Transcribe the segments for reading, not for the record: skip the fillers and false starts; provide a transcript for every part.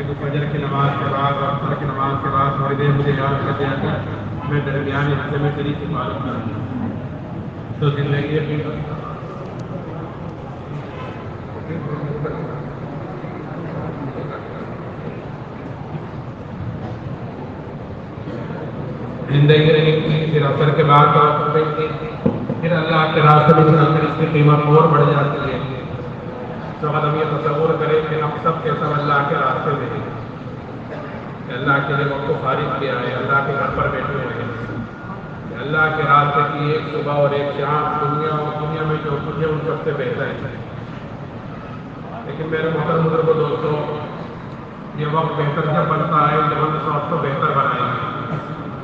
کہ فجر کی نماز کے بعد اور عصر کی نماز کے بعد تھوڑی دیر مجھے یاد کر دیا کر میں درمیان حصے میں تیری سفارش کروں تو زندگی اپنی زندگی رہی تھی، پھر عصر کے بعد پھر اللہ کے راستے میں چلتے اس کی قیمت اور بڑھ جاتی ہے۔ تو اگر ہم یہ تصور کریں کہ ہم سب کے سب اللہ کے راستے میں ہیں، کہ اللہ کے لیے وقت کو فارغ کیا ہے، اللہ کے گھر پر بیٹھے ہوئے ہیں، کہ اللہ کے راستے کی ایک صبح اور ایک شام دنیا میں جو کچھ ہے ان سب سے بہتر ہے۔ لیکن میرے محترم بزرگوں دوستوں، یہ وقت بہتر جب بنتا ہے جب ہم اس وقت کو بہتر بنائیں گے،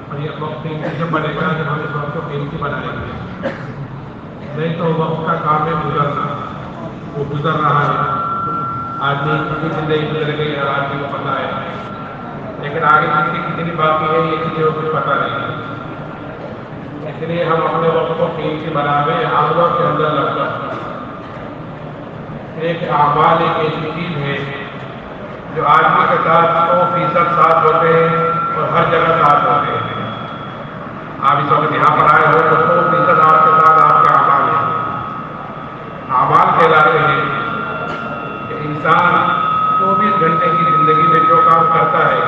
اور یہ وقت قیمتی جب بنے گا جب ہم اس وقت کو قیمتی بنائیں گے۔ نہیں تو وقت کا کام ہے گزرنا، وہ گزر رہا ہے، آدمی کی زندگی گزر گئی ہر آدمی کو پتہ ہے، لیکن آگے کس کی کتنی باقی ہے یہ کسی کو کچھ پتہ نہیں۔ اس لیے ہم اپنے وقت کو قیمتی بناویں، آخرت کے اندر لگ کر۔ ایک اعمال ایک ایسی چیز ہے جو آدمی کے ساتھ 100% ساتھ ہوتے ہیں اور ہر جگہ ساتھ ہوتے ہیں۔ آپ اس وقت یہاں پر آئے ہو تو 100% آپ کے ساتھ آپ کے اعمال ہیں۔ اعمال کہلاتے ہیں کہ انسان 24 گھنٹے کی زندگی میں جو کام کرتا ہے،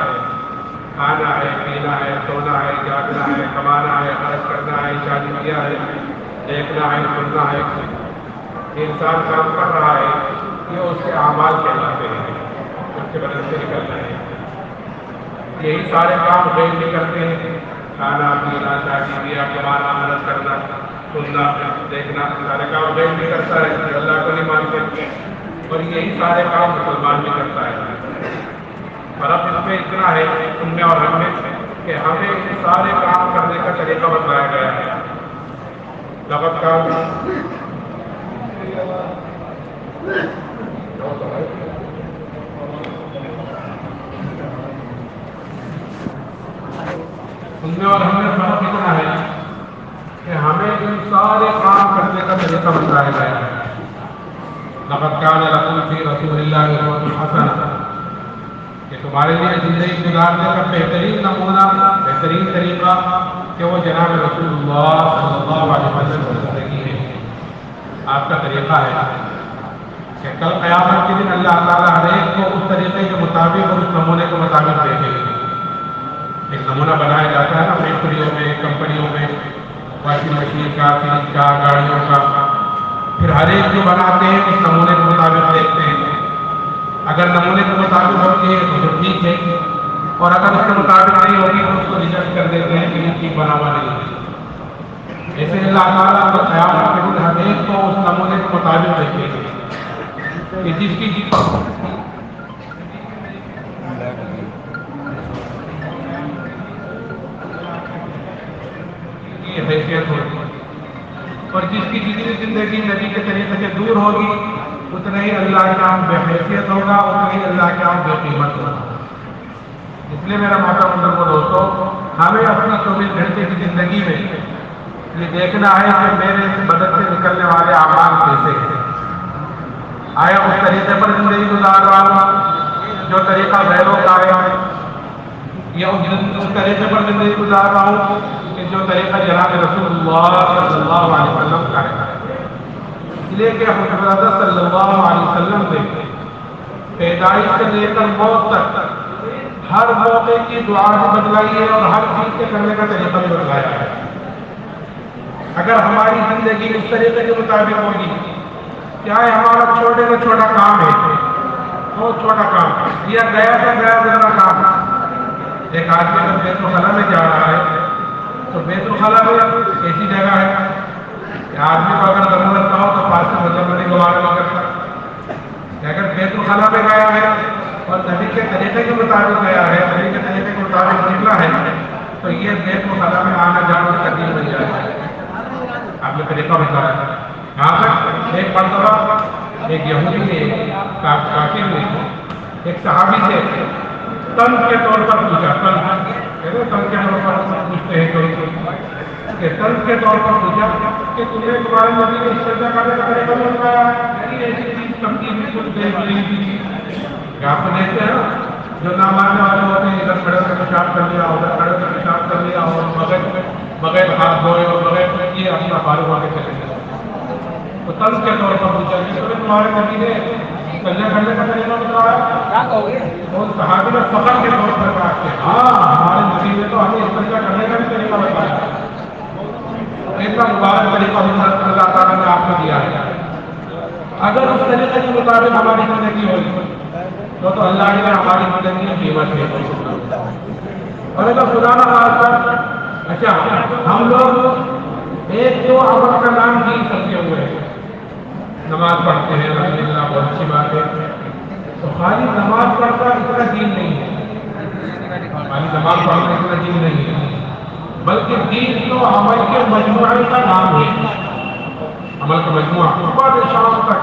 کھانا ہے، پینا ہے، سونا ہے، جاگنا ہے، کمانا ہے، خرچ کرنا ہے، شادی کیا ہے، دیکھنا ہے، سننا ہے، یہ انسان کام کر رہا ہے، یہ اس کے اعمال کہلاتے ہیں، اس کے بدن سے نکلنا ہے۔ یہی سارے کام غیر بھی کرتے ہیں، کھانا پینا، شادی بیاہ، کمانا، خرچ کرنا، سننا، دیکھنا، سارے کام غیر بھی کرتا ہے جو اللہ کو نہیں مانتے، اور یہی سارے کام مسلمان بھی کرتا ہے۔ فرق اس میں اتنا ہے ان میں اور ہم میں کہ ہمیں ان سارے کام کرنے کا طریقہ بتایا گیا ہے۔ لغت کام ان میں اور ہم میں فرق اتنا ہے کہ ہمیں ان سارے کام کرنے کا طریقہ بتایا گیا ہے۔ لقد كان لكم في رسول الله أسوة حسنة، کہ تمہارے لیے زندگی گزارنے کا بہترین نمونہ، بہترین طریقہ کہ وہ جناب رسول اللہ صلی اللہ علیہ وسلم کی زندگی ہے، آپ کا طریقہ ہے کہ کل قیامت کے دن اللہ تعالیٰ ہر ایک کو اس طریقے کے مطابق اور اس نمونے کے مطابق دیکھے گا۔ ایک نمونہ بنایا جاتا ہے نا فیکٹریوں میں، کمپنیوں میں، واشنگ مشین کا، فریج کا، گاڑیوں کا، پھر ہر ایک جو بناتے ہیں اس نمونے کے مطابق دیکھتے ہیں، اگر نمونے کے مطابق ہوتی ہے تو ٹھیک ہے، اور اگر اس کے مطابق نہیں ہوگی تو اس کو ریجیکٹ کر دیتے ہیں کہ یہ ٹھیک بنا ہوا نہیں ہے۔ ایسے اللہ تعالیٰ کو قیامت کے دن ہر ایک کو اس نمونے کے مطابق دیکھے گا کہ جس کی حیثیت ہوگی، اور جس کی جتنی زندگی نبی کے طریقے سے دور ہوگی اتنا ہی اللہ کا بے حیثیت ہوگا، اتنا ہی اللہ کا بے قیمت ہوگا۔ اس لیے میرا محترم بزرگوں دوستوں، ہمیں اپنی 24 گھنٹے کی زندگی میں یہ دیکھنا ہے کہ میرے بدن سے نکلنے والے اعمال کیسے ہیں۔ آیا اس طریقے پر زندگی گزار رہا ہوں جو طریقہ غیروں کا ہے، یا اس طریقے پر زندگی گزار رہا ہوں کہ جو طریقہ جناب رسول اللہ صلی اللہ علیہ وسلم کا ہے۔ اس لیے کہ حضرت صلی اللہ علیہ وسلم نے پیدائش سے لے کر موت تک ہر موقع کی دعا بھی بتلائی ہے اور ہر چیز کے کرنے کا طریقہ بھی بتلایا ہے۔ اگر ہماری زندگی اس طریقے کے مطابق ہوگی، چاہے ہمارا چھوٹے سے چھوٹا کام ہے، بہت چھوٹا کام یا گیا سے گیا گزرا کام، ایک آدمی اگر بیت الخلا میں جا رہا ہے تو بیت الخلا میں ایسی جگہ ہے کہ آدمی کو اگر ضرورت نہ ہو تو پاس سے مطلب گوارا نہیں کرتا، کہ اگر بیت الخلا میں گیا ہے اور نبی کے طریقے کے مطابق گیا ہے، نبی کے طریقے کے مطابق نکلا ہے تو یہ بیت الخلا میں آنا جانا کی تکلیف بن جائے گا۔ آپ نے طریقہ بتایا کہاں تک؟ ایک مرتبہ ایک یہودی نے کافر نے ایک صحابی سے تن کے طور پر پوچھا، تن کے طور پر پوچھتے ہیں کوئی کہ تن کے طور پر پوچھا کہ تمہیں تمہارے نبی نے سجدہ کرنے کا طریقہ بتایا، ایسی چیز تمکین بالکل دیکھ لی تھی کہ آپ کو دیکھتے ہیں جو نہ ماننے والے ہوتے ہیں ادھر کھڑے سے پیشاب کر لیا ادھر کھڑے سے پیشاب کر لیا اور بغیر ہاتھ دھوئے اور بغیر یہ اپنا فارغ ہو کے چلے گئے. تو طرز کے طور پر پوچھا کہ تمہارے نبی نے کلیا کرنے کا طریقہ بتایا؟ اور صحابی نے فخر کے طور پر کہا کہ ہاں ہمارے نبی نے تو ہمیں اس طریقہ کرنے کا بھی طریقہ بتایا. اتنا مبارک طریقہ اللہ تعالیٰ نے آپ کو دیا ہے. اگر اس طریقے کے مطابق ہماری زندگی ہوئی تو اللہ کے لیے ہماری زندگی کی قیمت ہے. اور اگر خدا نہ خاصہ اچھا ہم لوگ ایک دو عمل کا نام نہیں سمجھے ہوئے ہیں. نماز پڑھتے ہیں الحمدللہ بہت اچھی بات ہے. تو خالی نماز پڑھنا اتنا دین نہیں ہے. خالی نماز پڑھنا اتنا دین نہیں ہے بلکہ دین تو عمل کے مجموعے کا نام ہے. عمل کا مجموعہ صبح سے شام تک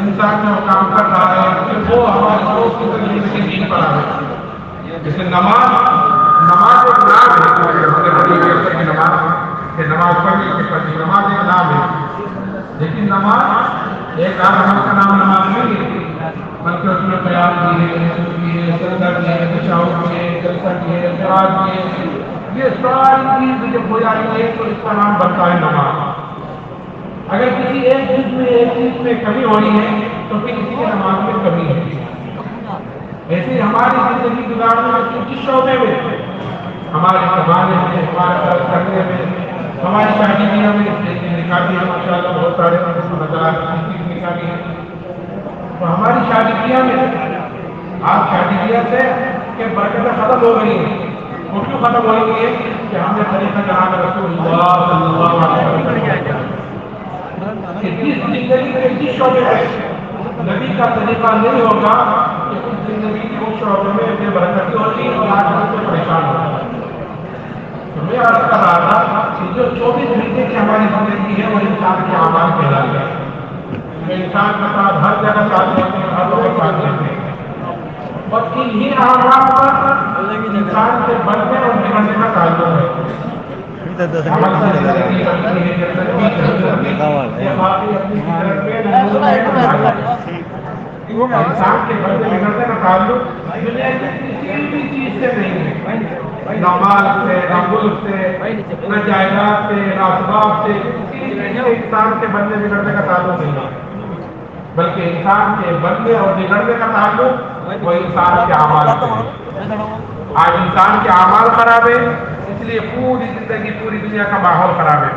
انسان جو کام کر رہا ہے کہ وہ ہمارے دوست کی زندگی سے دین پر آ ہے. جیسے نماز ایک نام ہے. نماز پڑھنے کے پڑھنے نماز ایک نام ہے. لیکن نماز ایک عمل کا نام نماز نہیں ہے بلکہ اس میں قیام بھی ہے بھی ہے سجدہ بھی ہے تشہد بھی ہے جلسہ بھی ہے قرات بھی ہے. یہ ساری چیز جب ہو جاتی ہے تو اس کا نام بنتا ہے نماز. اگر کسی ایک چیز میں کمی ہو رہی ہے تو پھر کسی کی نماز میں کمی ہے. ایسے ہماری زندگی گزارنے میں کس شعبے میں ہمارے کمانے میں ہمارے خرچ کرنے میں ہماری شادی بیاہ میں نکاح بھی ہے ماشاء اللہ بہت سارے نظر آتے ہیں نکاح بھی ہے. تو ہماری شادی بیاہ میں آپ شادی بیاہ سے کہ برکتیں ختم ہو گئی ہیں. وہ کیوں ختم ہو گئی ہے کہ ہم نے طریقہ جناب رسول اللہ صلی اللہ علیہ وسلم کہ جس زندگی میں جس شعبے میں نبی کا طریقہ نہیں ہوگا کہ اس زندگی کے اس شعبے میں بے برکتی ہوتی ہے اور آج سے پریشان ہوتا ہے. تو میں عرض کر رہا تھا کہ جو 24 گھنٹے کی ہماری زندگی ہے وہ انسان کے اعمال کہلاتے ہیں. انسان کے ساتھ ہر جگہ ساتھ دیتے ہیں ہر وقت ساتھ دیتے ہیں اور انہی اعمال پر انسان کے بننے اور بگڑنے کا تعلق ہے. انسان کے بننے بگڑنے کا تعلق دنیا کی کسی بھی چیز سے نہیں ہے. نہ مال سے نہ ملک سے نہ جائیداد سے نہ اسباب سے کسی بھی انسان کے بننے بگڑنے کا تعلق نہیں ہے بلکہ انسان کے بننے اور بگڑنے کا تعلق وہ انسان کے اعمال سے ہے. آج انسان کے اعمال خراب ہے اس لیے پوری زندگی پوری دنیا کا ماحول خراب ہے.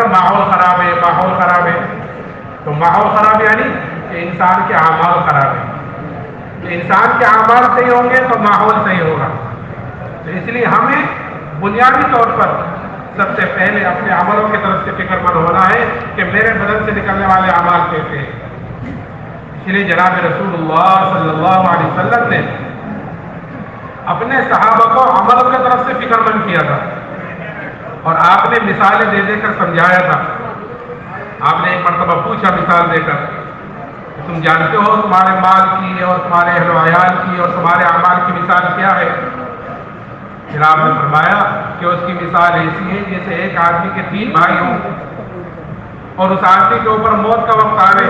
ماحول خراب ہے ماحول خراب ہے. تو ماحول خراب یعنی کہ انسان کے اعمال خراب ہے. انسان کے اعمال صحیح ہوں گے تو ماحول صحیح ہوگا. تو اس لیے ہمیں بنیادی طور پر سب سے پہلے اپنے عملوں کی طرف سے فکر مند ہونا ہے کہ میرے بدن سے نکلنے والے اعمال کیسے ہیں. اس لیے جناب رسول اللہ صلی اللہ علیہ وسلم نے اپنے صحابہ کو عمل کی طرف سے فکر مند کیا تھا اور آپ نے مثالیں دے دے کر سمجھایا تھا. آپ نے ایک مرتبہ پوچھا مثال دے کر تم جانتے ہو تمہارے مال کی اور تمہارے اہل و عیال کی اور تمہارے اعمال کی مثال کیا ہے؟ پھر آپ نے فرمایا کہ اس کی مثال ایسی ہے جیسے ایک آدمی کے 3 بھائی ہوں اور اس آدمی کے اوپر موت کا وقت آ رہے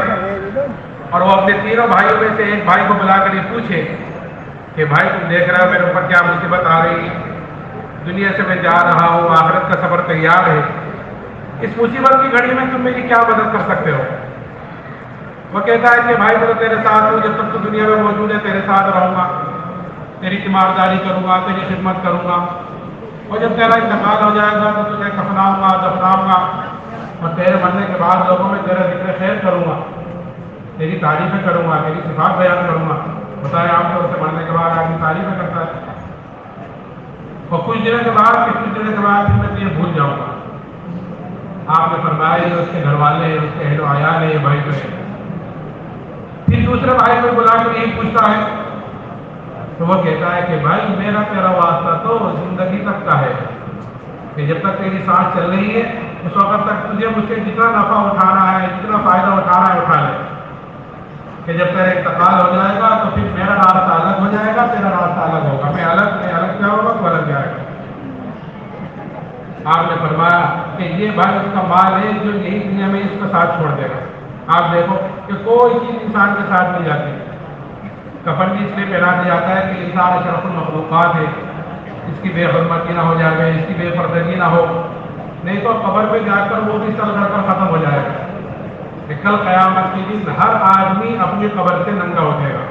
اور وہ اپنے 3 بھائیوں میں سے ایک بھائی کو بلا کر یہ پوچھے کہ بھائی تم دیکھ رہے ہو میرے اوپر کیا مصیبت آ رہی ہے, دنیا سے میں جا رہا ہوں, آخرت کا سفر تیار ہے, اس مصیبت کی گھڑی میں تم میری کیا مدد کر سکتے ہو؟ وہ کہتا ہے کہ بھائی میں تو تیرے ساتھ ہوں, جب تک تو دنیا میں موجود ہے تیرے ساتھ رہوں گا, تیری تیمارداری کروں گا, تیری خدمت کروں گا, اور جب تیرا انتقال ہو جائے گا تو تجھے کفناؤں گا, دفناؤں گا, اور تیرے مرنے کے بعد لوگوں میں تیرا ذکر خیر کروں گا, تیری تعریفیں کروں گا, تیری صفات بیان کروں گا. بتائے عام طور سے مرنے کے بعد آدمی تعریفیں کرتا ہے, اور کچھ دنوں کے بعد میں تجھے بھول جاؤں گا. آپ نے فرمایا یہ اس کے گھر والے ہیں, اس کے اہل و عیال ہیں, یہ بھائی تو ہے. پھر دوسرے بھائی کو بلا کر یہی پوچھتا ہے تو وہ کہتا ہے کہ بھائی میرا تیرا واسطہ تو زندگی تک کا ہے, کہ جب تک تیری سانس چل رہی ہے اس وقت تک تجھے مجھ سے جتنا نفع اٹھانا ہے, جتنا فائدہ اٹھانا ہے اٹھا لے, کہ جب تیرا انتقال ہو جائے گا تو پھر میرا راستہ الگ ہو جائے گا, تیرا راستہ الگ ہوگا, میں الگ جاؤں گا, تو الگ جائے گا. آپ نے فرمایا کہ یہ بھائی اس کا مال ہے جو یہی دنیا میں اس کا ساتھ چھوڑ دے گا. آپ دیکھو کہ کوئی چیز انسان کے ساتھ نہیں جاتی, کفن بھی اس لیے پہنا دیا جاتا ہے کہ انسان اشرف المخلوقات ہے، اس کی بے حرمتی نہ ہو جائے، اس کی بے پردگی نہ ہو، نہیں تو قبر پہ جا کر وہ بھی سر گڑ کر ختم ہو جائے گا۔ کل قیامت کے دن ہر آدمی اپنی قبر سے ننگا اٹھے گا۔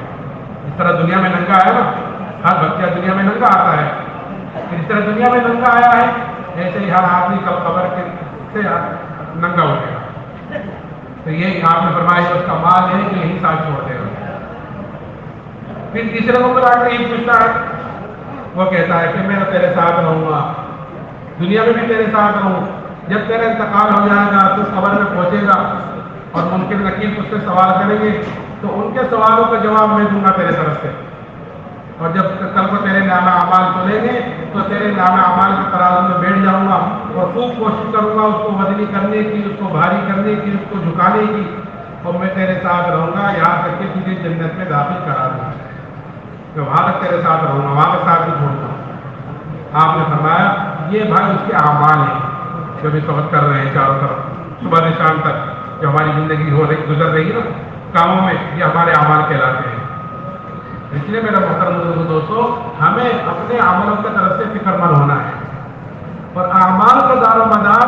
اس طرح دنیا میں ننگا ہے نا، ہر بچہ دنیا میں ننگا آتا ہے، اس طرح دنیا میں ننگا آیا ہے، ایسے ہی ہر آدمی کل قبر سے ننگا اٹھے گا۔ تو یہ آپ نے فرمایا اس کا مال ہے کہ یہی ساتھ چھوڑ دے گا۔ پھر تیسرے نمبر آ کے یہ پوچھتا ہے، وہ کہتا ہے کہ میں تیرے ساتھ رہوں گا، دنیا میں بھی تیرے ساتھ رہوں، جب تیرا انتقال ہو جائے گا تو قبر میں پہنچے گا اور ممکن نقیب اس سے سوال کریں گے تو ان کے سوالوں کا جواب میں دوں گا تیرے طرف سے، اور جب کل کو تیرے نامہ اعمال کھولیں گے تو تیرے نامہ اعمال کے ترازو میں بیٹھ جاؤں گا اور خوب کوشش کروں گا اس کو وزنی کرنے کی، اس کو بھاری کرنے کی، اس کو جھکانے کی، اور میں تیرے ساتھ رہوں گا یہاں تک کہ تجھے جنت میں داخل کرا دوں گا، کہ وہاں تک تیرے ساتھ رہوں گا، وہاں کے ساتھ بھی چھوڑوں گا۔ آپ نے فرمایا یہ بھائی اس کے اعمال ہیں جو بھی صحبت کر رہے ہیں چاروں طرف صبح سے شام تک جو ہماری زندگی ہو رہی گزر رہی ہے نا کاموں میں، یہ ہمارے اعمال کہلاتے ہیں۔ اس لیے میرا محترم دوستو ہمیں اپنے عملوں کی طرف سے فکر مند ہونا ہے، اور اعمال کا دار و مدار،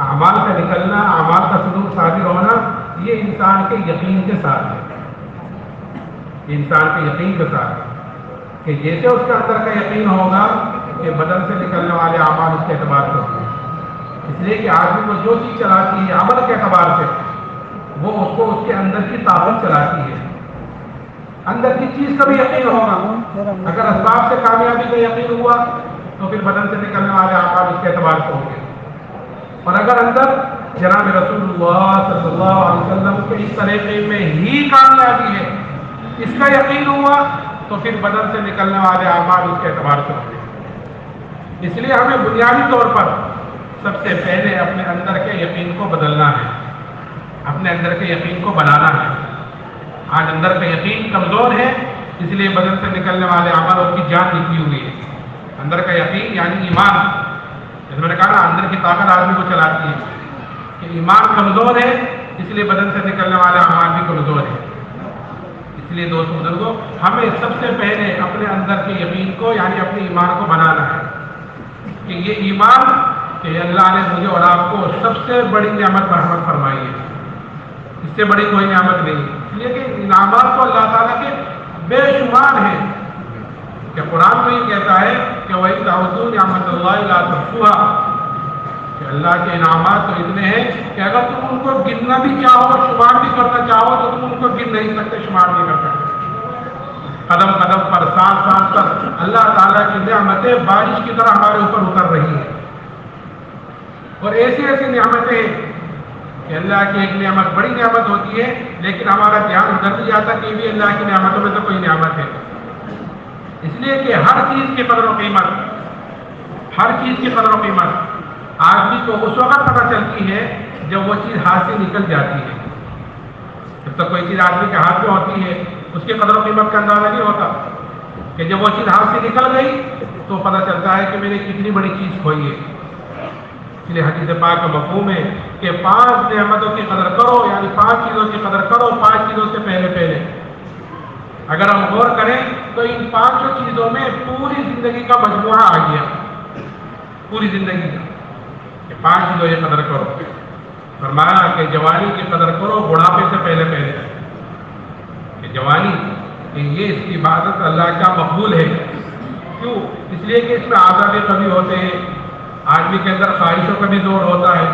اعمال کا نکلنا، اعمال کا سلوک صادر ہونا یہ انسان کے یقین کے ساتھ ہے، انسان کے یقین کے ساتھ ہے کہ جیسے اس کے اندر کا یقین ہوگا کہ بدن سے نکلنے والے اعمال اس کے اعتبار سے ہوتے ہیں۔ اس لیے کہ آدمی کو جو چیز چلاتی ہے عمل کے اعتبار سے وہ اس کو اس کے اندر کی طاقت چلاتی ہے، اندر کی چیز کا بھی یقین ہوگا۔ اگر اسباب سے کامیابی کا یقین ہوا تو پھر بدن سے نکلنے والے اعمال اس کے اعتبار سے ہوں گے، اور اگر اندر جناب رسول اللہ صلی اللہ علیہ وسلم کے اس طریقے میں ہی کامیابی ہے اس کا یقین ہوا تو پھر بدن سے نکلنے والے اعمال اس کے اعتبار سے ہوں گے۔ اس لیے ہمیں بنیادی طور پر سب سے پہلے اپنے اندر کے یقین کو بدلنا ہے، اپنے اندر کے یقین کو بنانا ہے۔ آج اندر کا یقین کمزور ہے اس لیے بدن سے نکلنے والے اعمال کی جان نکلی ہوئی ہے۔ اندر کا یقین یعنی ایمان، جیسے میں نے کہا نا اندر کی طاقت آدمی کو چلاتی ہے، کہ ایمان کمزور ہے اس لیے بدن سے نکلنے والے اعمال بھی کمزور ہے۔ اس لیے دوستو بزرگوں ہمیں سب سے پہلے اپنے اندر کے یقین کو یعنی اپنے ایمان کو بنانا ہے کہ یہ ایمان کہ اللہ نے مجھے اور آپ کو سب سے بڑی نعمت مرحمت فرمائی ہے، اس سے بڑی کوئی نعمت نہیں، اس لیے کہ انعامات تو اللہ تعالیٰ کے بے شمار ہیں، کہ قرآن تو یہ کہتا ہے کہ وَإِن تَعُدُّوا نِعْمَتَ اللَّهِ لَا تُحْصُوهَا، کہ اللہ کے انعامات تو اتنے ہیں کہ اگر تم ان کو گننا بھی چاہو اور شمار بھی کرنا چاہو تو تم ان کو گن نہیں سکتے، شمار نہیں کر سکتے۔ قدم قدم پر سانس سانس پر اللہ تعالیٰ کی نعمتیں بارش کی طرح ہمارے اوپر اتر رہی ہیں، اور ایسی ایسی نعمتیں ہیں کہ اللہ کی ایک نعمت بڑی نعمت ہوتی ہے لیکن ہمارا دھیان ادھر بھی جاتا کہ یہ بھی اللہ کی نعمتوں میں سے کوئی نعمت ہے۔ اس لیے کہ ہر چیز کی قدر و قیمت، ہر چیز کی قدر و قیمت آدمی کو اس وقت پتہ چلتی ہے جب وہ چیز ہاتھ سے نکل جاتی ہے۔ جب تک کوئی چیز آدمی کے ہاتھ میں ہوتی ہے اس کی قدر و قیمت کا اندازہ نہیں ہوتا، کہ جب وہ چیز ہاتھ سے نکل گئی تو پتہ چلتا ہے کہ میں نے کتنی بڑی چیز کھوئی ہے۔ اس لیے حدیث پاک کا مفہوم ہے کہ 5 نعمتوں کی قدر کرو، یعنی 5 چیزوں کی قدر کرو 5 چیزوں سے پہلے۔ اگر ہم غور کریں تو ان 5 چیزوں میں پوری زندگی کا مجموعہ آ گیا، پوری زندگی کا، کہ 5 چیزوں کی قدر کرو۔ فرمایا کہ جوانی کی قدر کرو بڑھاپے سے پہلے، کہ جوانی کہ یہ اس کی عبادت اللہ کا مقبول ہے۔ کیوں؟ اس لیے کہ اس میں آزادی کبھی ہوتے ہیں، آدمی کے اندر خواہشوں کا بھی زور ہوتا ہے،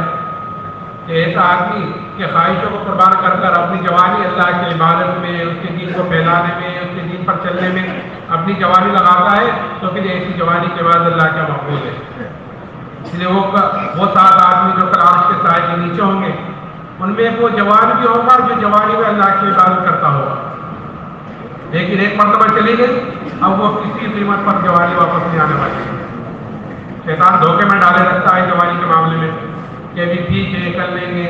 کہ ایسا آدمی کہ خواہشوں کو قربان کر کر اپنی جوانی اللہ کی عبادت میں، اس کے دین کو پھیلانے میں، اس کے دین پر چلنے میں اپنی جوانی لگاتا ہے تو پھر ایسی جوانی کے بعد اللہ کا مقبول ہے۔ اس لیے وہ 7 آدمی جو کل عرش کے سائے کے نیچے ہوں گے ان میں وہ جوان بھی ہوگا جو جوانی میں اللہ کی عبادت کرتا ہوگا، لیکن ایک مرتبہ چلی گئی اب وہ کسی قیمت پر جوانی واپس نہیں آنے والی ہے۔ شیطان دھوکے میں ڈالے رکھتا ہے جوانی کے معاملے میں کہ ابھی ٹھیک ہے کر لیں گے،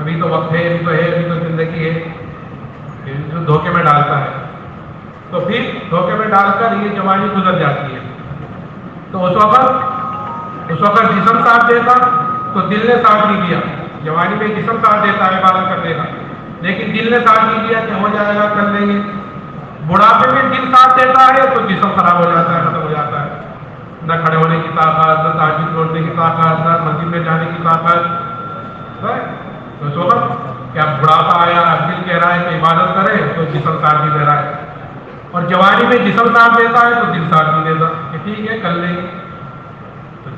ابھی تو وقت ہے، ابھی تو ہے، ابھی تو زندگی ہے، دھوکے میں ڈالتا ہے۔ تو پھر دھوکے میں ڈال کر یہ جوانی گزر جاتی ہے، تو اس وقت جسم ساتھ دیتا تو دل نے ساتھ نہیں دیا۔ جوانی میں جسم ساتھ دیتا ہے عبادت کرنے کا، لیکن دل نے ساتھ نہیں دیا کہ ہو جائے گا کر لیں گے، بڑھاپے میں دل ساتھ دیتا ہے تو جسم خراب ہو جاتا ہے، ختم ہو جاتا ہے، نہ کھڑے ہونے کی طاقت، نہ تہجد چھوڑنے کی طاقت، نہ مسجد میں جانے کی طاقت. تو اس وقت کہ اب بڑھاپا آیا، اب دل کہہ رہا ہے کہ عبادت کرے تو جسم ساتھ نہیں دے رہا ہے، اور جوانی میں جسم ساتھ دیتا ہے تو دل ساتھ نہیں دیتا کہ ٹھیک ہے کر لیں گے. تو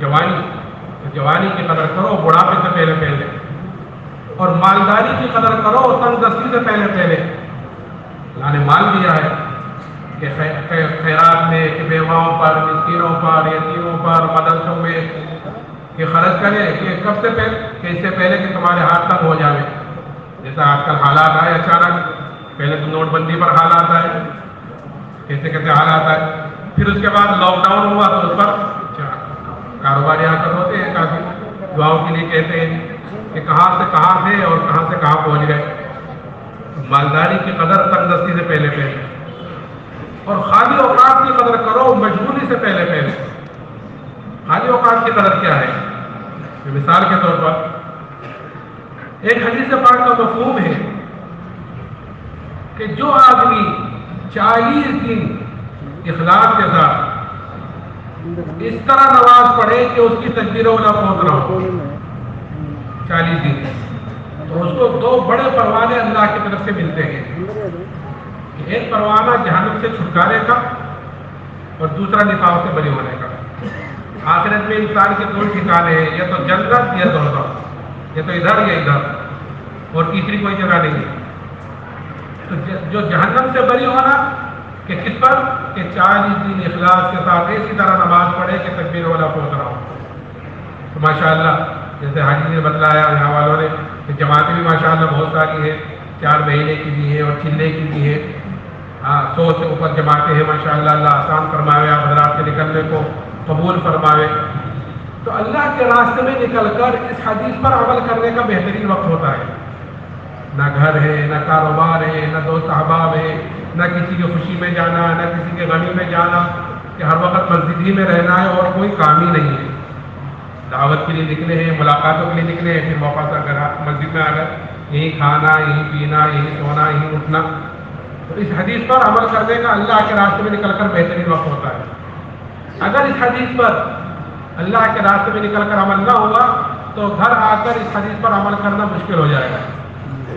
جوانی کی قدر کرو بڑھاپے سے پہلے پہلے، اور مالداری کی قدر کرو تنگ دستی سے پہلے پہلے. اللہ نے مال دیا ہے کہ خیرات میں، کہ بیواؤں پر، مسکینوں پر، یتیموں پر، مدرسوں میں کہ خرچ کرے، کہ کب سے پہلے، کہ اس سے پہلے کہ تمہارے ہاتھ تنگ ہو جائے. جیسا آج کل حالات آئے اچانک، پہلے تو نوٹ بندی پر حالات آئے، کیسے کیسے حالات آئے، پھر اس کے بعد لاک ڈاؤن ہوا تو اس پر کاروباری آ کر ہوتے ہیں، کافی دعاؤں کے لیے کہتے ہیں کہ کہاں سے کہاں تھے اور کہاں سے کہاں پہنچ گئے. مالداری کی قدر تنگ دستی سے پہلے پہلے، اور خالی اوقات کی قدر کرو مشغولی سے پہلے پہلے. خالی اوقات کی قدر کیا ہے؟ مثال کے طور پر ایک حدیث پاک کا مفہوم ہے کہ جو آدمی 40 دن اخلاص کے ساتھ اس طرح نماز پڑھے کہ اس کی تکبیر اولا پہنچ رہا ہو 40 دن، تو اس کو 2 بڑے پروانے اللہ کی طرف سے ملتے ہیں. ایک پروانہ جہنم سے چھٹکارے کا، اور دوسرا نفاق سے بری ہونے کا. آخرت میں انسان کے 2 ٹھکانے ہیں، یا تو جنت یا دوزخ، یا تو ادھر یا ادھر، اور تیسری کوئی جگہ نہیں ہے. تو جو جہنم سے بری ہونا کہ کس پر، کہ 40 دن اخلاص کے ساتھ اسی طرح نماز پڑھے کہ تکبیر والا پہنچ رہا ہو. تو ماشاءاللہ جیسے حاجی نے بتلایا یہاں والوں نے کہ جماعتیں بھی ماشاءاللہ بہت ساری ہیں، 4 مہینے کی بھی ہے اور چلے کی بھی ہے. 100 سے اوپر جماعتیں ہیں ماشاءاللہ. اللہ آسان فرماوے، آپ حضرات کے نکلنے کو قبول فرماوے. تو اللہ کے راستے میں نکل کر اس حدیث پر عمل کرنے کا بہترین وقت ہوتا ہے. نہ گھر ہے، نہ کاروبار ہے، نہ دوست احباب ہے، نہ کسی کی خوشی میں جانا، نہ کسی کے غمی میں جانا، کہ ہر وقت مسجد ہی میں رہنا ہے اور کوئی کام ہی نہیں ہے. دعوت کے لیے نکلے ہیں، ملاقاتوں کے لیے نکلے ہیں، پھر موقع سے اگر مسجد میں آ گئے، یہی کھانا، یہی پینا، یہی سونا، یہی اٹھنا. تو اس حدیث پر عمل کرنے کا اللہ کے راستے میں نکل کر بہترین وقت ہوتا ہے. اگر اس حدیث پر اللہ کے راستے میں نکل کر عمل نہ ہوا تو گھر آ کر اس حدیث پر عمل کرنا مشکل ہو جائے گا.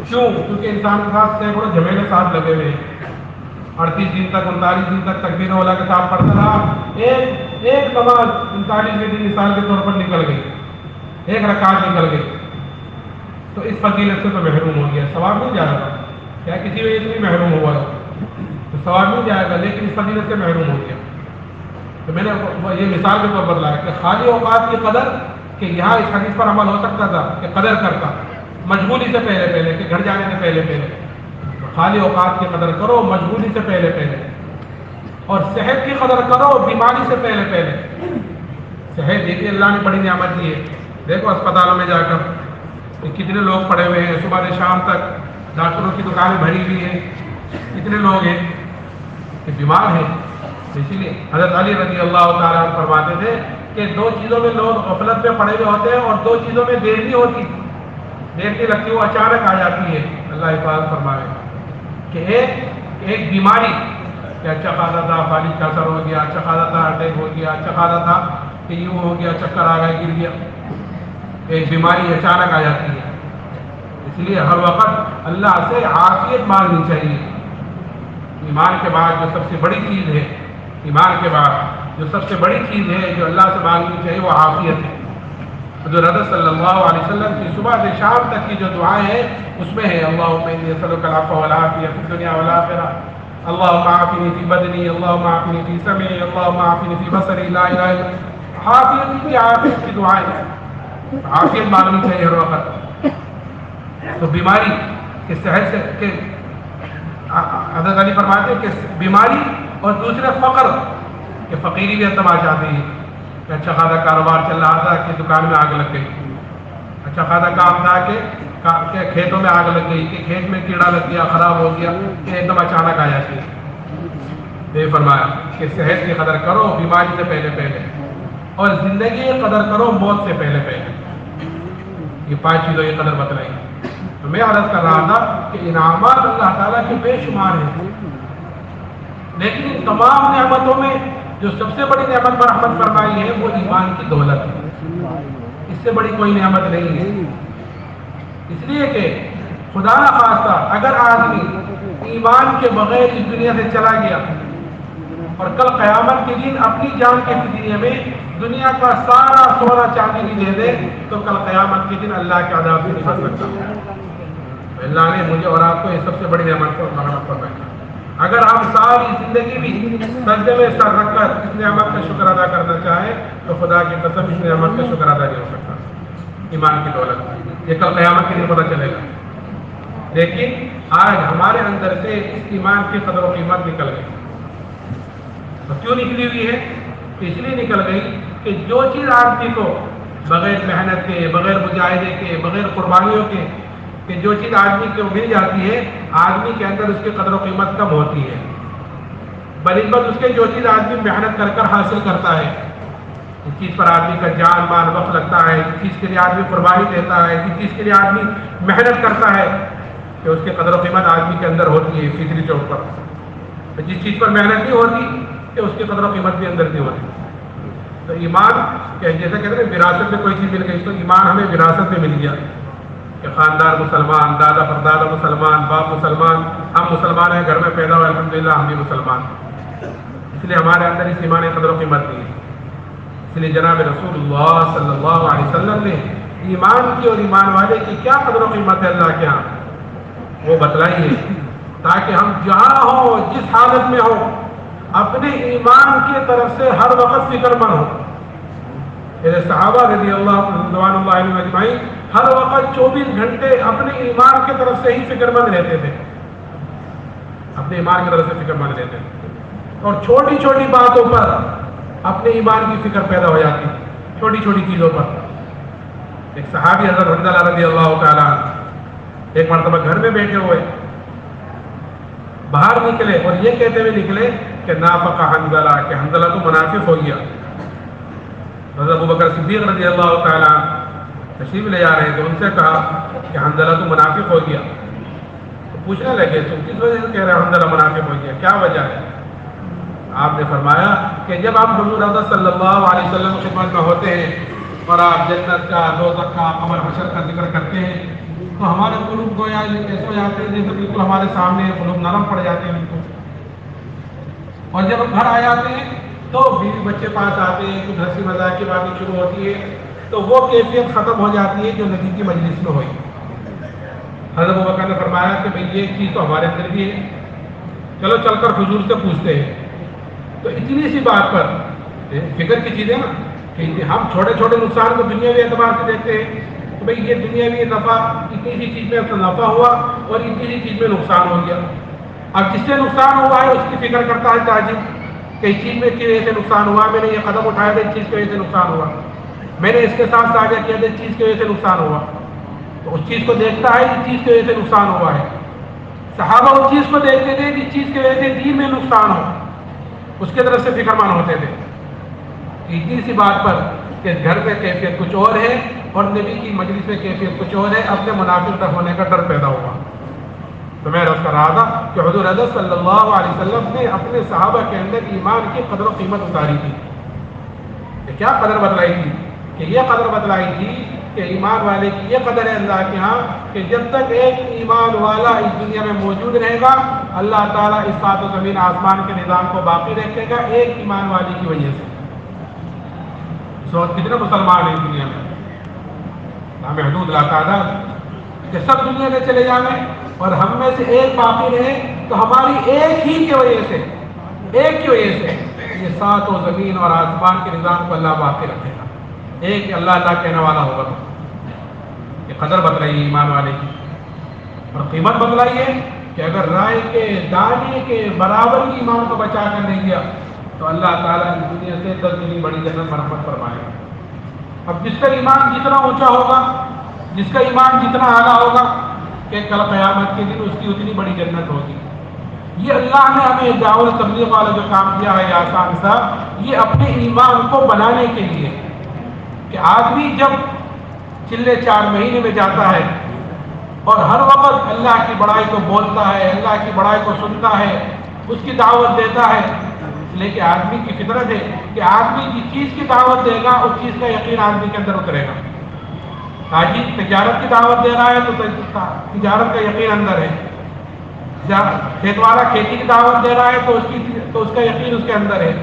کیوں؟ کیونکہ انسان کے ساتھ سینکڑوں جھمیلے ساتھ لگے ہوئے ہیں. 38 دن تک، 39 دن تک تکبیر اولا کے ساتھ پڑھتا رہا، ایک نماز 39ویں دن مثال کے طور پر نکل گئی، ایک رکعت نکل گئی، تو اس فضیلت سے تو محروم ہو گیا. ثواب نہیں جائے گا، کیا کسی وجہ سے بھی محروم ہوا تو ثواب نہیں جائے گا، لیکن اس فضیلت سے محروم ہو گیا. تو میں نے یہ مثال کے طور پر لایا کہ خالی اوقات کی قدر، کہ یہاں اس حدیث پر عمل ہو سکتا تھا کہ قدر کرتا مشغولی سے پہلے پہلے، کہ گھر جانے سے پہلے پہلے. خالی اوقات کی قدر کرو مشغولی سے پہلے پہلے، اور صحت کی قدر کرو بیماری سے پہلے پہلے. صحت دیکھیے اللہ نے بڑی نعمت دی ہے. دیکھو اسپتالوں میں جا کر کہ کتنے لوگ پڑے ہوئے ہیں، صبح سے شام تک ڈاکٹروں کی دکانیں بھری ہوئی ہیں. کتنے لوگ ہیں کہ بیمار ہیں. اسی لیے حضرت علی رضی اللہ تعالیٰ عنہ فرماتے تھے کہ 2 چیزوں میں لوگ غفلت میں پڑے ہوئے ہوتے ہیں، اور 2 چیزوں میں دیر نہیں ہوتی، دیر نہیں لگتی، وہ اچانک آ جاتی ہے. اللہ حفاظت فرمائے کہ ایک بیماری کہ اچھا خاصا تھا، فالج کا اثر ہو گیا، اچھا خاصا تھا اٹیک ہو گیا، اچھا خاصا تھا کہ یوں ہو گیا، چکر آ گئے، گر گیا. ایک بیماری اچانک آ جاتی ہے. اس لیے ہر وقت اللہ سے عافیت مانگنی چاہیے. ایمان کے بعد جو سب سے بڑی چیز ہے، ایمان کے بعد جو سب سے بڑی چیز ہے جو اللہ سے مانگنی چاہیے وہ عافیت ہے. حضور صلی اللہ علیہ وسلم کی صبح سے شام تک کی جو دعائیں ہیں اس میں ہے اللہم انی اسألک العفو والعافیہ فی الدنیا والآخرہ، اللہم عافنی فی بدنی، اللہم عافنی فی سمعی، اللہم عافنی فی بصری، لا الہ الا انت. عافیت کی دعائیں ہیں. عافیت مانگنی چاہیے ہر وقت. تو بیماری کے صحت سے کہ حضرت علی فرماتے ہیں کہ بیماری، اور دوسرے فقر کہ فقیری بھی اتباع چاہتی ہے. کہ اچھا خاصا کاروبار چل رہا تھا کہ دکان میں آگ لگ گئی، اچھا خاصا کام تھا کہ کھیتوں میں آگ لگ گئی، کہ کھیت میں کیڑا لگ گیا، خراب ہو گیا، کہ ایک دم اچانک آ جاتی ہے. یہ فرمایا کہ صحت کی قدر کرو بیماری سے پہلے پہلے، اور زندگی کی قدر کرو موت سے پہلے پہلے. یہ 5 چیزوں کی قدر بتلائی. تو میں عرض کر رہا تھا کہ انعامات اللہ تعالیٰ کے بے شمار ہیں. لیکن ان تمام نعمتوں میں جو سب سے بڑی نعمت پر رحمت فرمائی ہے وہ ایمان کی دولت ہے، اس سے بڑی کوئی نعمت نہیں ہے۔ اس لیے کہ خدا نہ خواستہ اگر آدمی ایمان کے بغیر اس دنیا سے چلا گیا اور کل قیامت کے دن اپنی جان کے فدیے میں دنیا کا سارا سونا چاندی بھی دے دے تو کل قیامت کے دن اللہ کے عذاب سے نہیں بچ سکتا۔ اللہ نے مجھے اور آپ کو یہ سب سے بڑی نعمت پر مرحمت فرمائی۔ اگر ہم ساری زندگی بھی سجدے میں سر رکھ کر اس نعمت کا شکر ادا کرنا چاہیں تو خدا کی قسم اس نعمت کا شکر ادا نہیں ہو سکتا۔ ایمان کی دولت یہ کل قیامت کے لیے پتہ چلے گا، لیکن آج ہمارے اندر سے اس ایمان کی قدر و قیمت نکل گئی۔ تو کیوں نکلی ہوئی ہے؟ اس لیے نکل گئی کہ جو چیز آدمی کو بغیر محنت کے، بغیر مجاہدے کے، بغیر قربانیوں کے، کہ جو چیز آدمی کو مل جاتی ہے آدمی کے اندر اس کی قدر و قیمت کم ہوتی ہے، بنسبت اس کے جو چیز آدمی محنت کر کر حاصل کرتا ہے، اس چیز پر آدمی کا جان مال وقت لگتا ہے، جس چیز کے لیے آدمی قربانی دیتا ہے، جس چیز کے لیے آدمی محنت کرتا ہے، کہ اس کی قدر و قیمت آدمی کے اندر ہوتی ہے فطری طور پر۔ جس چیز پر محنت نہیں ہوتی کہ اس کی قدر و قیمت بھی اندر نہیں ہوتی۔ تو ایمان کہ جیسا کہتے ہیں وراثت میں کوئی چیز مل گئی، تو ایمان ہمیں وراثت میں مل گیا کہ خاندان مسلمان، دادا پردادا مسلمان، باپ مسلمان، ہم مسلمان ہیں، گھر میں پیدا ہوئے الحمدللہ ہم بھی مسلمان، اس لیے ہمارے اندر اس ایمان قدر و قیمت نہیں ہے۔ اس لیے جناب رسول اللہ صلی اللہ علیہ وسلم نے ایمان کی اور ایمان والے کی کیا قدر و قیمت ہے اللہ کے ہاں وہ بتلائی ہے، تاکہ ہم جہاں ہو، جس حالت میں ہو، اپنے ایمان کی طرف سے ہر وقت فکر مند ہو۔ میرے صحابہ رضی اللہ عنہم اجمعین ہر وقت 24 گھنٹے اپنے ایمان کی طرف سے ہی فکر مند رہتے تھے، اپنے ایمان کی طرف سے فکر مند رہتے تھے، اور چھوٹی چھوٹی باتوں پر اپنے ایمان کی فکر پیدا ہو جاتی، چھوٹی چھوٹی چیزوں پر۔ ایک صحابی حضرت حنظلہ رضی اللہ تعالیٰ ایک مرتبہ گھر میں بیٹھے ہوئے باہر نکلے اور یہ کہتے ہوئے نکلے کہ نافق حنظلہ، کہ حنظلہ تو منافق ہو گیا۔ حضرت ابوبکر صدیق رضی اللہ تعالیٰ تشریف لے جا رہے تھے، ان سے کہا کہ حنظلہ تو منافق ہو گیا۔ تو پوچھنے لگے تم کس وجہ سے کہہ رہے حنظلہ منافق ہو گیا، کیا وجہ ہے؟ آپ نے فرمایا کہ جب آپ حضور اعظم صلی اللہ علیہ وسلم کی خدمت میں ہوتے ہیں اور آپ جنت کا، دوزخ کا، قبر حشر کا ذکر کرتے ہیں تو ہمارے قلوب گویا ایسے ہو جاتے ہیں جیسے بالکل ہمارے سامنے قلوب نرم پڑ جاتے ہیں بالکل۔ اور جب ہم گھر آ جاتے ہیں تو بیوی بچے پاس آتے ہیں، کچھ ہنسی مذاق کی باتیں شروع ہوتی ہے تو وہ کیفیت ختم ہو جاتی ہے جو نبی کی مجلس میں ہوئی۔ حضرت ابوبکر نے فرمایا کہ بھئی یہ چیز تو ہمارے اندر بھی ہے، چلو چل کر حضور سے پوچھتے ہیں۔ تو اتنی سی بات پر فکر کی چیزیں نا کہ ہم چھوٹے چھوٹے نقصان کو دنیاوی اعتبار سے دیکھتے ہیں کہ بھئی یہ دنیاوی نفع، اتنی سی چیز میں نفع ہوا اور اتنی سی چیز میں نقصان ہو گیا۔ اب جس سے نقصان ہوا ہے اس کی فکر کرتا ہے تاجر کہ اس چیز میں کی وجہ سے نقصان ہوا، میں نے یہ قدم اٹھایا تھا اس چیز کی وجہ سے نقصان ہوا، میں نے اس کے ساتھ ساجھا کیا تھا اس چیز کی وجہ سے نقصان ہوا، تو اس چیز کو دیکھتا ہے جس چیز کی وجہ سے نقصان ہوا ہے۔ صحابہ اس چیز کو دیکھتے تھے جس چیز کی وجہ سے دین میں نقصان ہو، اس کے طرف سے فکر مند ہوتے تھے۔ اتنی سی بات پر کہ گھر میں کیفیت کچھ اور ہے اور نبی کی مجلس میں کیفیت کچھ اور ہے، اپنے منافق تک ہونے کا ڈر پیدا ہوا۔ تو میں عرض کر رہا تھا کہ حضور اعظم صلی اللہ علیہ وسلم نے اپنے صحابہ کے اندر ایمان کی قدر و قیمت اتاری تھی۔ کہ کیا قدر بتلائی تھی؟ کہ یہ قدر بتلائی تھی کہ ایمان والے کی یہ قدر ہے اللہ کے ہاں کہ جب تک ایک ایمان والا اس دنیا میں موجود رہے گا اللہ تعالیٰ اس سات و زمین آسمان کے نظام کو باقی رکھے گا ایک ایمان والے کی وجہ سے۔ اس وقت کتنے مسلمان ہیں اس دنیا میں؟ محدود لا تعداد، کہ سب دنیا میں چلے جائیں اور ہم میں سے ایک باقی رہے تو ہماری ایک ہی کی وجہ سے، ایک کی وجہ سے یہ سات و زمین اور آسمان کے نظام کو اللہ باقی رکھے گا۔ ایک اللہ اللہ کہنے والا ہوگا تو یہ قدر بتلائی ایمان والے کی، اور قیمت بتلائی ہے کہ اگر رائے کے دانے کے برابر کی ایمان کو بچا کر نہیں گیا تو اللہ تعالیٰ اس دنیا سے 10 دنی بڑی جنت مرحمت فرمائے گا۔ اب جس کا ایمان جتنا اونچا ہوگا، جس کا ایمان جتنا اعلیٰ ہوگا کہ کل قیامت کے دن اس کی اتنی بڑی جنت ہوگی۔ یہ اللہ نے ہمیں دعوت تبلیغ والا جو کام کیا ہے یہ آسان سا، یہ اپنے ایمان کو بنانے کے لیے کہ آدمی جب چلے 4 مہینے میں جاتا ہے اور ہر وقت اللہ کی بڑائی کو بولتا ہے، اللہ کی بڑائی کو سنتا ہے، اس کی دعوت دیتا ہے، لیکن آدمی کی فطرت ہے کہ آدمی جس چیز کی دعوت دے گا اس چیز کا یقین آدمی کے اندر اترے گا۔ تاجر تجارت کی دعوت دے رہا ہے تو تجارت کا یقین اندر ہے، کھیت والا کھیتی کی دعوت دے رہا ہے تو اس کا یقین اس کے اندر ہے،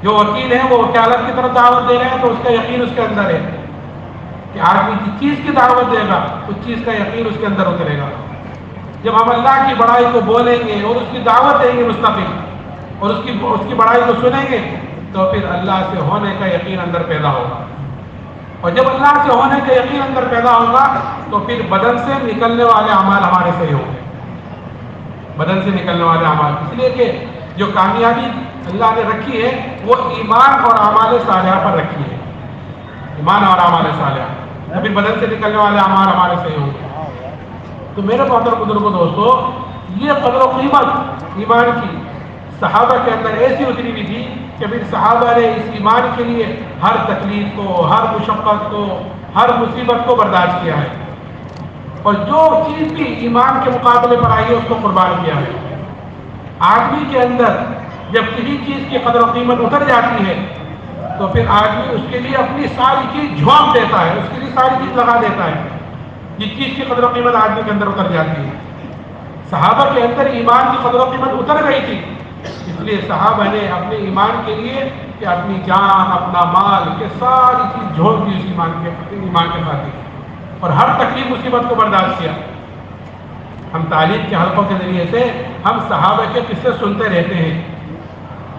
جو وکیل ہے وہ وکالت کی طرف دعوت دے رہے ہیں تو اس کا یقین اس کے اندر ہے کہ آدمی جس چیز کی دعوت دے گا اس چیز کا یقین اس کے اندر اترے گا۔ جب ہم اللہ کی بڑائی کو بولیں گے اور اس کی دعوت دیں گے مستقل، اور اس کی بڑائی کو سنیں گے، تو پھر اللہ سے ہونے کا یقین اندر پیدا ہوگا، اور جب اللہ سے ہونے کا یقین اندر پیدا ہوگا تو پھر بدن سے نکلنے والے اعمال ہمارے صحیح ہوں گے، بدن سے نکلنے والے اعمال، اس لیے کہ جو کامیابی اللہ نے رکھی ہے وہ ایمان اور اعمال صالحہ پر رکھی ہے، ایمان اور اعمال صالحہ، پھر بدن سے نکلنے والے اعمال ہمارے صحیح ہوں گے۔ تو میرے محترم بزرگوں دوستو، یہ قدر و قیمت ایمان کی صحابہ کے اندر ایسی اتری ہوئی تھی کہ پھر صحابہ نے اس ایمان کے لیے ہر تکلیف کو، ہر مشقت کو، ہر مصیبت کو برداشت کیا ہے، اور جو چیز بھی ایمان کے مقابلے پر آئی ہے اس کو قربان کیا ہے۔ آدمی کے اندر جب کسی چیز کی قدر و قیمت اتر جاتی ہے تو پھر آدمی اس کے لیے اپنی ساری چیز جھونک دیتا ہے، اس کے لیے ساری چیز لگا دیتا ہے، جس چیز کی قدر و قیمت آدمی کے اندر اتر جاتی ہے۔ صحابہ کے اندر ایمان کی قدر و قیمت اتر گئی تھی، اس لیے صحابہ نے اپنے ایمان کے لیے کہ اپنی جان، اپنا مال کے ساری چیز جھونک دی اس ایمان کے ساتھ، اور ہر تکلیف مصیبت کو برداشت کیا۔ ہم تعلیم کے حلقوں کے ذریعے سے ہم صحابہ کے قصے سنتے رہتے ہیں،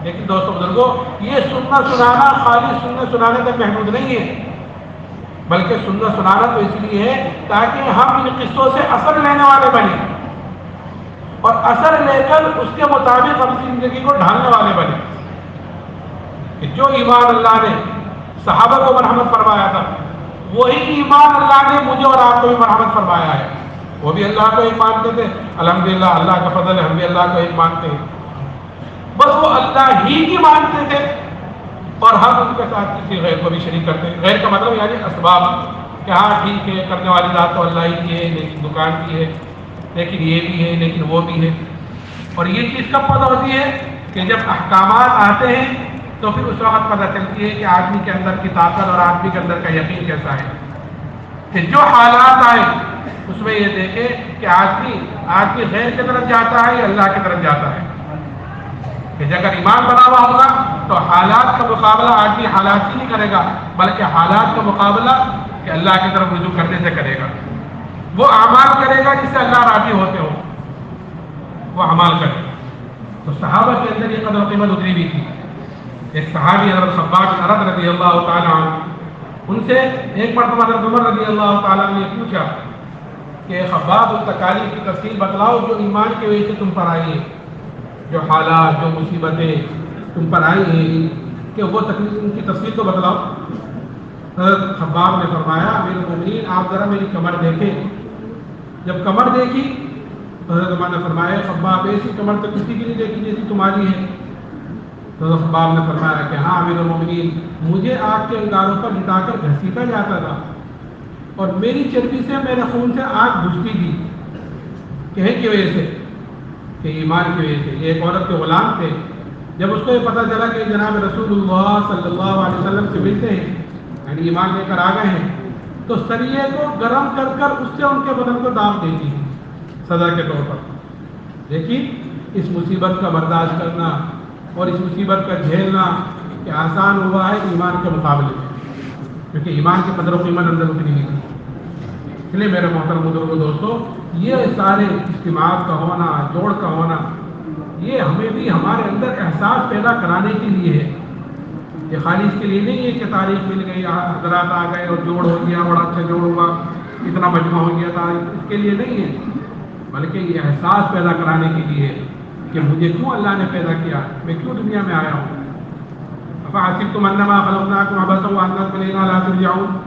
لیکن دوستو بزرگوں، یہ سننا سنانا خالی سننے سنانے تک محدود نہیں ہے، بلکہ سننا سنانا تو اس لیے ہے تاکہ ہم ان قصوں سے اثر لینے والے بنیں، اور اثر لے کر اس کے مطابق اپنی زندگی کو ڈھالنے والے بنیں، کہ جو ایمان اللہ نے صحابہ کو مرحمت فرمایا تھا وہی ایمان اللہ نے مجھے اور آپ کو بھی مرحمت فرمایا ہے۔ وہ بھی اللہ کو ایک مانتے تھے، الحمدللہ اللہ کا فضل ہے، ہم بھی اللہ کو ایک مانتے ہیں، بس وہ اللہ ہی کی مانتے تھے، اور ہم ان کے ساتھ کسی غیر کو بھی شریک کرتے ہیں۔ غیر کا مطلب یعنی اسباب، کہ ہاں ٹھیک ہے کرنے والی ذات تو اللہ ہی کی ہے، لیکن دکان کی ہے، لیکن یہ بھی ہے، لیکن وہ بھی ہے۔ اور یہ چیز کب پتہ ہوتی ہے کہ جب احکامات آتے ہیں تو پھر اس وقت پتہ چلتی ہے کہ آدمی کے اندر کی طاقت اور آدمی کے اندر کا یقین کیسا ہے، کہ جو حالات آئے اس میں یہ دیکھے کہ آدمی غیر کی طرف جاتا ہے یا اللہ کی طرف جاتا ہے، کہ اگر ایمان بنا ہوا ہوگا تو حالات کا مقابلہ آدمی حالات سے نہیں کرے گا، بلکہ حالات کا مقابلہ کہ اللہ کی طرف رجوع کرنے سے کرے گا، وہ اعمال کرے گا جس سے اللہ راضی ہوتے ہو، وہ اعمال کرے گا۔ تو صحابہ کے اندر یہ قدر و قیمت اتری بھی تھی۔ ایک صحابی حضرت خباب بن ارد رضی اللہ تعالیٰ عنہ، ان سے ایک مرتبہ حضرت عمر رضی اللہ تعالیٰ عنہ نے پوچھا کہ خباب ان تکالیف کی تفصیل بتلاؤ جو ایمان کی وجہ سے تم پر آئی ہے، جو حالات، جو مصیبتیں تم پر آئی ہیں، کہ وہ تکلیف ان کی تفصیل تو بتلاؤ۔ حضرت خباب نے فرمایا امیر المومنین آپ ذرا میری کمر دیکھیں۔ جب کمر دیکھی تو حضرت عمر نے فرمایا خباب ایسی کمر تو کسی کی نہیں دیکھی جیسی تمہاری ہے۔ تو حضرت خباب نے فرمایا کہ ہاں امیر المومنین، مجھے آگ کے انگاروں پر لٹا کر گھسیٹا جاتا تھا اور میری چربی سے، میرے خون سے آگ بجھتی تھی، کہے کی وجہ سے کہ ایمان کی وجہ سے۔ یہ ایک عورت کے غلام تھے، جب اس کو یہ پتہ چلا کہ جناب رسول اللہ صلی اللہ علیہ وسلم سے ملتے ہیں، یعنی ایمان لے کر آ گئے ہیں، تو سریے کو گرم کر کر اس سے ان کے بدن کو داغ دیتی ہے سزا کے طور پر۔ لیکن اس مصیبت کا برداشت کرنا اور اس مصیبت کا جھیلنا کہ آسان ہوا ہے ایمان کے مقابلے میں، کیونکہ ایمان کی قدر و قیمت اندر اتنی نہیں تھی۔ اس لیے میرے محترم بزرگوں دوستو، یہ سارے اجتماعات کا ہونا، جوڑ کا ہونا، یہ ہمیں بھی ہمارے اندر احساس پیدا کرانے کے لیے ہے۔ یہ خالی اس کے لیے نہیں ہے کہ تاریخ مل گئی، حضرات آ گئے اور جوڑ ہو گیا، بڑا اچھا جوڑ ہوا، اتنا مجمع ہو گیا تھا، اس کے لیے نہیں ہے، بلکہ یہ احساس پیدا کرانے کے لیے ہے کہ مجھے کیوں اللہ نے پیدا کیا، میں کیوں دنیا میں آیا ہوں۔ افحسبتم انما خلقناکم عبثا وانکم الینا لا ترجعون،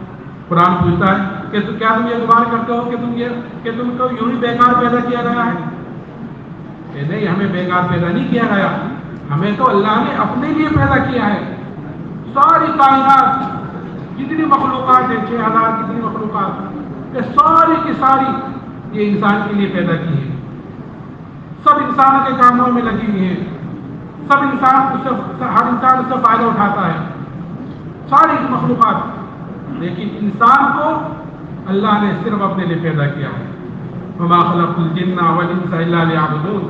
قرآن پوچھتا ہے کہ کیا تم یہ گمان کرتے ہو کہ تم کو یوں ہی بیکار پیدا کیا گیا ہے؟ کہ نہیں، ہمیں بیکار پیدا نہیں کیا گیا، ہمیں تو اللہ نے اپنے لیے پیدا کیا ہے۔ ساری کائنات جتنی مخلوقات ہیں، 6000 کتنی مخلوقات، کہ ساری کی ساری یہ انسان کے لیے پیدا کی ہے۔ سب انسان کے کاموں میں لگی ہوئی ہیں، سب انسان ہر انسان اس سے فائدہ اٹھاتا ہے، ساری مخلوقات، لیکن انسان کو اللہ نے صرف اپنے لیے پیدا کیا ہے۔ وما خلقت الجن والانس الا لیعبدون،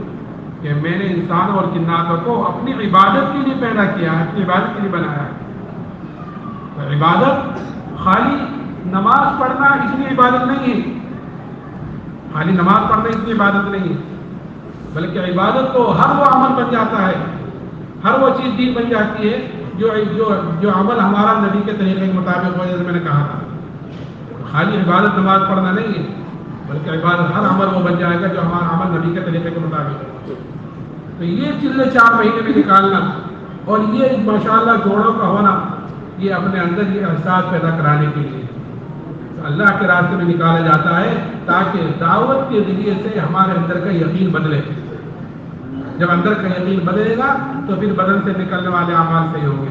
کہ میں نے انسان اور جنات کو اپنی عبادت کے لیے پیدا کیا ہے، اپنی عبادت کے لیے بنایا ہے۔ تو عبادت خالی نماز پڑھنا اتنی عبادت نہیں ہے، خالی نماز پڑھنا اتنی عبادت نہیں ہے، بلکہ عبادت تو ہر وہ عمل بن جاتا ہے، ہر وہ چیز دین بن جاتی ہے جو عمل ہمارا نبی کے طریقے کے مطابق ہو، جیسے میں نے کہا تھا۔ خالی عبادت نماز پڑھنا نہیں ہے، بلکہ عبادت ہر عمل وہ بن جائے گا جو ہمارا عمل نبی کے طریقے کے مطابق ہے۔ تو یہ چلے 4 مہینے میں نکالنا اور یہ ماشاءاللہ جوڑوں کا ہونا، یہ اپنے اندر یہ احساس پیدا کرانے کے لیے اللہ کے راستے میں نکالا جاتا ہے، تاکہ دعوت کے ذریعے سے ہمارے اندر کا یقین بدلے۔ جب اندر کا یقین بدلے گا تو پھر بدن سے نکلنے والے اعمال صحیح ہوں گے۔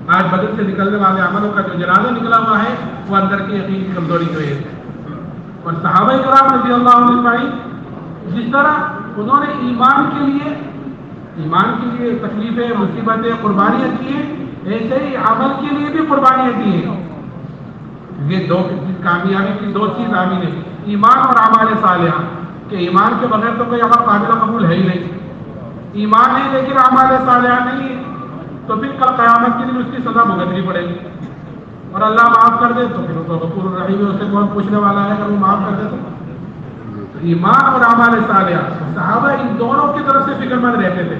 آج بدن سے نکلنے والے عملوں کا جو جنازہ نکلا ہوا ہے وہ اندر کی یقین کی کمزوری کی وجہ سے۔ اور صحابہ کرام رضی اللہ عنہ اجمعین جس طرح انہوں نے ایمان کے لیے تکلیفیں، مصیبتیں، قربانیاں کی ہیں، ایسے ہی عمل کے لیے بھی قربانیاں کی ہیں۔ یہ دو کامیابی کی 2 چیز عامل ہیں، ایمان اور اعمال صالحہ، کہ ایمان کے بغیر تو کوئی عمل قابل قبول ہے ہی نہیں۔ ایمان ہے لیکن اعمال صالحہ نہیں ہے تو پھر کل قیامت کے دن اس کی سزا بھگتنی پڑے گی، اور اللہ معاف کر دے تو پھر وہ غفور الرحیم ہے، اس سے کون پوچھنے والا ہے، اگر وہ معاف کر دے تو۔ ایمان اور اعمال صالحہ، صحابہ ان دونوں کی طرف سے فکر مند رہتے تھے۔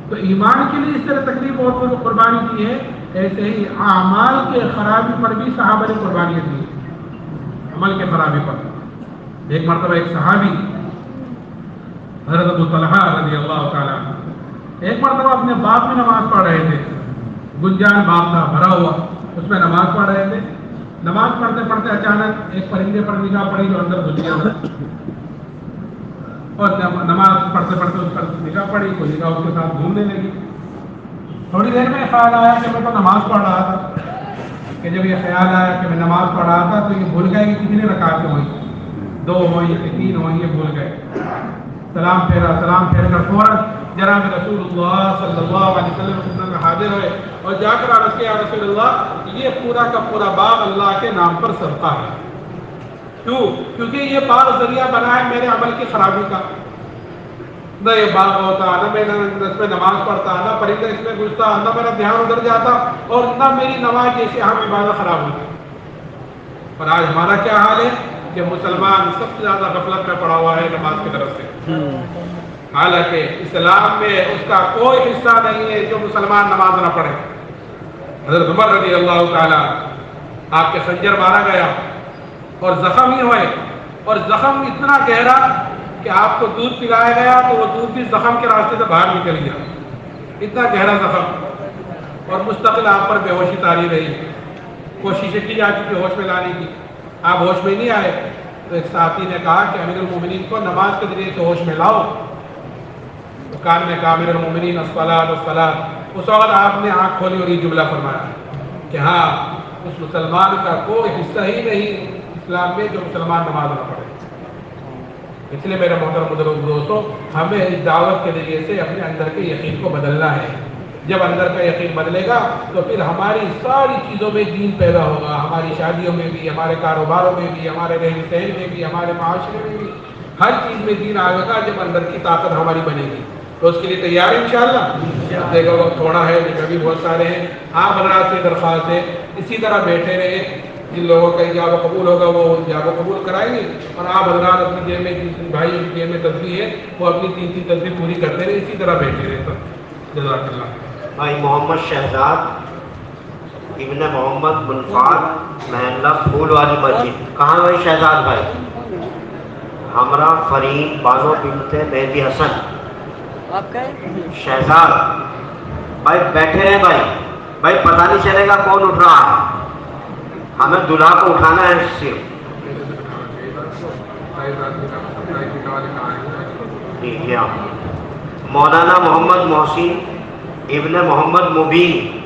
تو ایمان کے لیے اس طرح تکلیف اور قربانی کی ہے، ایسے ہی اعمال کے خرابی پر بھی صحابہ نے قربانیاں دی، عمل کے خرابی پر۔ ایک مرتبہ ایک صحابی حضرت ابو طلحہ رضی اللہ تعالیٰ عنہ ایک مرتبہ اپنے باغ میں نماز پڑھ رہے تھے، گنجان باغ تھا بھرا ہوا، اس میں نماز پڑھ رہے تھے۔ نماز پڑھتے پڑھتے اچانک ایک پرندے پر نگاہ پڑی جو اندر گھس گیا، اور نماز پڑھتے پڑھتے اس پر نگاہ پڑی، کوئی نگاہ اس کے ساتھ گھومنے لگی۔ تھوڑی دیر میں خیال آیا کہ میں تو نماز پڑھ رہا تھا، کہ جب یہ خیال آیا کہ میں نماز پڑھ رہا تھا تو یہ بھول گئے کہ کتنی رکعتیں ہوئی، 2 ہوئی کہ 3 ہوئی، یہ بھول گئے۔ سلام پھیر کر فوراً جناب رسول اللہ صلی اللہ علیہ وسلم میں حاضر ہوئے اور جا کر عرض کیا، یا رسول اللہ یہ پورا کا پورا باغ اللہ کے نام پر صدقہ ہے۔ کیونکہ یہ باغ ذریعہ بنا ہے میرے عمل کی خرابی کا۔ نہ یہ باغ ہوتا، نہ میں اس میں نماز پڑھتا، نہ پرندہ اس میں گھستا، نہ میرا دھیان ادھر جاتا، اور نہ میری نماز جیسی ہم عبادت خراب ہوتی۔ اور آج ہمارا کیا حال ہے کہ مسلمان سب سے زیادہ غفلت میں پڑا ہوا ہے نماز کی طرف سے، حالانکہ اسلام میں اس کا کوئی حصہ نہیں ہے جو مسلمان نماز نہ پڑھے۔ حضرت عمر رضی اللہ تعالیٰ آپ کے خنجر مارا گیا اور زخم ہی ہوئے، اور زخم اتنا گہرا کہ آپ کو دودھ پلایا گیا تو وہ دودھ بھی زخم کے راستے سے باہر نکل گیا، اتنا گہرا زخم، اور مستقل آپ پر بے ہوشی طاری رہی۔ کوششیں کی جاتی تھی ہوش میں لانے کی، آپ ہوش میں نہیں آئے، تو ایک ساتھی نے کہا کہ امیر المومنین کو نماز کے ذریعے سے ہوش میں لاؤ۔ تو کان نے کہا، امیر المومنین الصلاۃ الصلاۃ۔ اس وقت آپ نے آنکھ کھولی اور یہ جملہ فرمایا کہ ہاں اس مسلمان کا کوئی حصہ ہی نہیں اسلام میں جو مسلمان نماز نہ پڑھے۔ اس لیے میرے محترم دوستوں، ہمیں اس دعوت کے ذریعے سے اپنے اندر کے یقین کو بدلنا ہے۔ جب اندر کا یقین بدلے گا تو پھر ہماری ساری چیزوں میں دین پیدا ہوگا، ہماری شادیوں میں بھی، ہمارے کاروباروں میں بھی، ہمارے رہن سہن میں بھی، ہمارے معاشرے میں بھی، ہر چیز میں دین آئے گا جب اندر کی طاقت ہماری بنے گی۔ تو اس کے لیے تیار ہیں انشاءاللہ؟ دیکھو وقت تھوڑا ہے، جگہ بھی بہت سارے ہیں۔ آپ حضرات سے درخواست ہے اسی طرح بیٹھے رہے، جن لوگوں کا اجابہ قبول ہوگا وہ اجابہ قبول کرائیں گے، اور آپ حضرات اپنی جیب میں جن بھائی کی جیب میں تسبیح ہے وہ اپنی 3 تسبیح پوری کرتے رہے، اسی طرح بیٹھے رہے۔ جزاک اللہ۔ بھائی محمد شہزاد ابن محمد منفاد محلہ پھول والی مسجد، کہاں بھائی شہزاد بھائی؟ ہمراہ فرید بانو بنت مہدی حسن شہزاد بھائی بیٹھے رہے بھائی پتہ نہیں چلے گا کون اٹھ رہا ہے، ہمیں دلہا کو اٹھانا ہے صرف۔ مولانا محمد محسن ابن محمد مبین